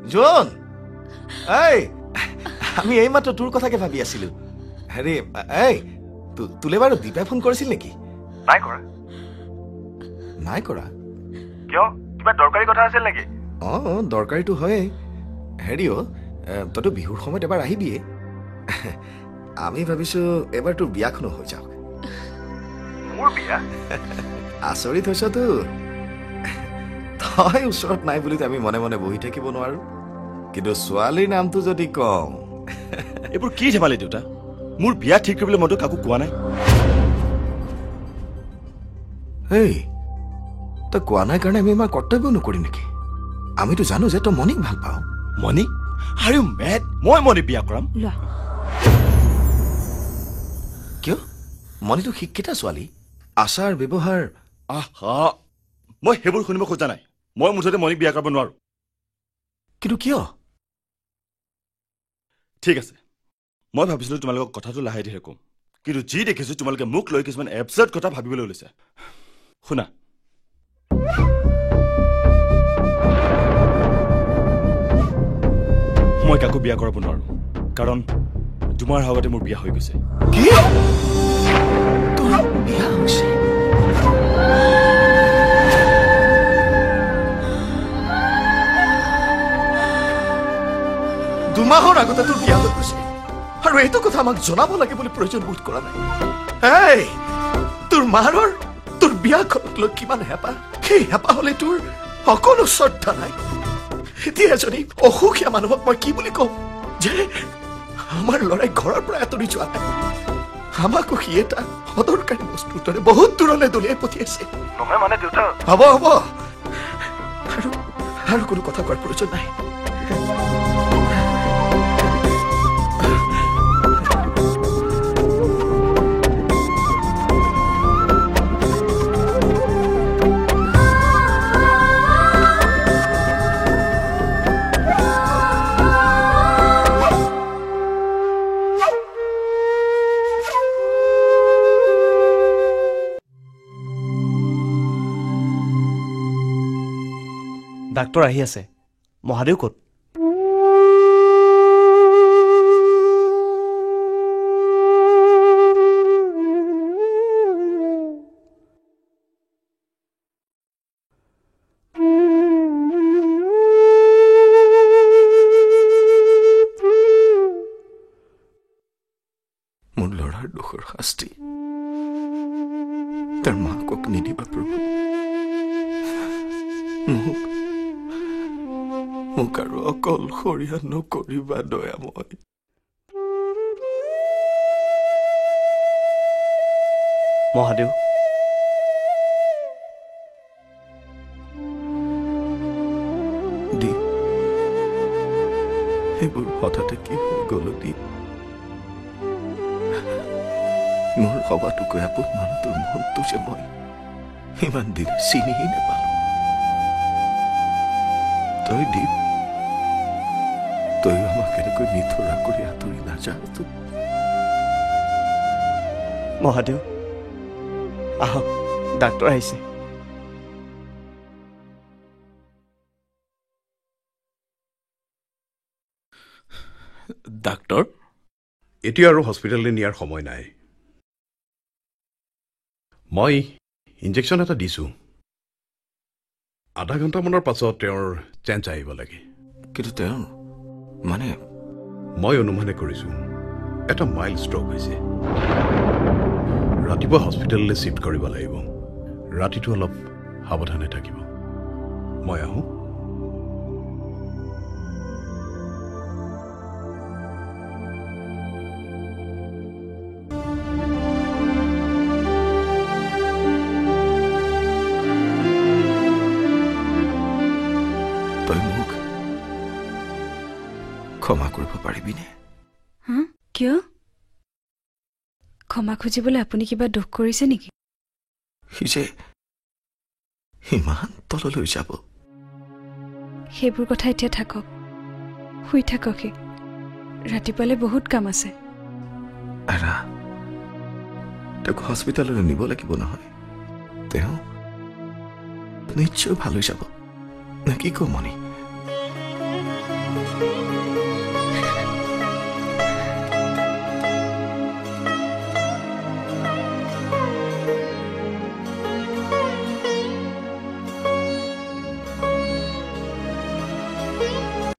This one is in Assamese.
জোন এই আমি এইমাত্ৰ তোৰ কথাকে ভাবি আছিলো হেৰি এই তোলে বাৰু দীপাই ফোন কৰিছিল নেকি নাই কৰা নাই কৰা কিয় কিবা দৰকাৰী কথা আছিল নেকি অঁ দৰকাৰীটো হয়েই হেৰি তইতো বিহুৰ সময়ত এবাৰ আহিবিয়ে আমি ভাবিছো এবাৰ তোৰ বিয়াখনো হৈ যাওক মোৰ বিয়া আচৰিত হৈছতো তই ওচৰত নাই বুলি আমি মনে মনে বহি থাকিব নোৱাৰো কিন্তু ছোৱালীৰ নামটো যদি কম এইবোৰ কি ধেমালি দেউতা মোৰ বিয়া ঠিক কৰিবলৈ মইতো কাকো কোৱা নাই এই তই কোৱা নাই কাৰণে আমি আমাৰ কৰ্তব্য নকৰিম নেকি আমিতো জানো যে তই মণিক ভাল পাওঁ মণি আৰু মেট মই মণি বিয়া কৰাম কিয় মণিটো শিক্ষিতা ছোৱালী আচাৰ ব্যৱহাৰ আহা মই সেইবোৰ শুনিব খোজা নাই মই মুঠতে মণিক বিয়া কৰাব নোৱাৰো কিন্তু কিয় ঠিক আছে মই ভাবিছিলো তোমালোকক কথাটো লাহে ধীৰে কম কিন্তু যি দেখিছো তোমালোকে মোক লৈ কিছুমান এবছাৰ্ড কথা ভাবিবলৈ লৈছে শুনা মই কাকো বিয়া কৰাব নোৱাৰো কাৰণ তোমাৰ আগতে মোৰ বিয়া হৈ গৈছে কি তোৰ বিয়া হৈছে দুমাহৰ আগতে তোৰ বিয়া হৈ গৈছে আৰু এইটো কথা আমাক জনাব লাগে বুলি প্ৰয়োজন বোধ কৰা নাই এই তোৰ মাৰৰ তোৰ বিয়াখনক লৈ কিমান হেঁপাহ সেই হেঁপাহ হলে তোৰ সকলো শ্ৰদ্ধা নাই এতিয়া এজনী অসুখীয়া মানুহক মই কি বুলি কম যে আমাৰ ল'ৰাই ঘৰৰ পৰা আঁতৰি যোৱা নাই আমাকো সি এটা অদৰকাৰী বস্তুৰ দৰে বহুত দূৰলৈ দলিয়াই পঠিয়াইছে নহয় মানে দেউতা হ'ব হ'ব আৰু কোনো কথা কোৱাৰ প্ৰয়োজন নাই ডাক্তৰ আহি আছে মহাদেউ ক'ত মোৰ ল'ৰাৰ দুখৰ শাস্তি তাৰ মাকক নিদিবা প্ৰভু মোক আৰু অকলশৰীয়া নকৰিবা দয়াময় মহাদেউ দীপ এইবোৰ হঠাতে কি হৈ গ'ল দীপ মোৰ সবাতোকৈ আপোন মানুহটোৰ মনটো যে মই ইমান দিন চিনিহে নাপালো তই দীপ তই আমাক এনেকৈ নিথৰা কৰি আঁতৰি নাযাওঁতো মহাদেউ আহক ডাক্তৰ আহিছে ডাক্তৰ এতিয়া আৰু হস্পিটেললৈ নিয়াৰ সময় নাই মই ইনজেকশ্যন এটা দিছোঁ আধা ঘণ্টামানৰ পাছত তেওঁৰ চেঞ্জ আহিব লাগে কিন্তু তেওঁ মানে মই অনুমানে কৰিছোঁ এটা মাইল্ড ষ্ট্ৰক হৈছে ৰাতিপুৱা হস্পিটেললৈ শ্বিফ্ট কৰিব লাগিব ৰাতিটো অলপ সাৱধানে থাকিব মই আহোঁ তই মোক ক্ষমা কৰিব পাৰিবিনে কিয় ক্ষমা খুজিবলৈ আপুনি কিবা দুখ কৰিছে নেকি সি যে ইমান তললৈ যাব সেইবোৰ কথা এতিয়া থাকক শুই থাকক ৰাতিপুৱালে বহুত কাম আছে এৰা তেওঁক হস্পিটেললৈ নিব লাগিব নহয় তেওঁ নিশ্চয় ভাল হৈ যাব নে কি কওঁ মণি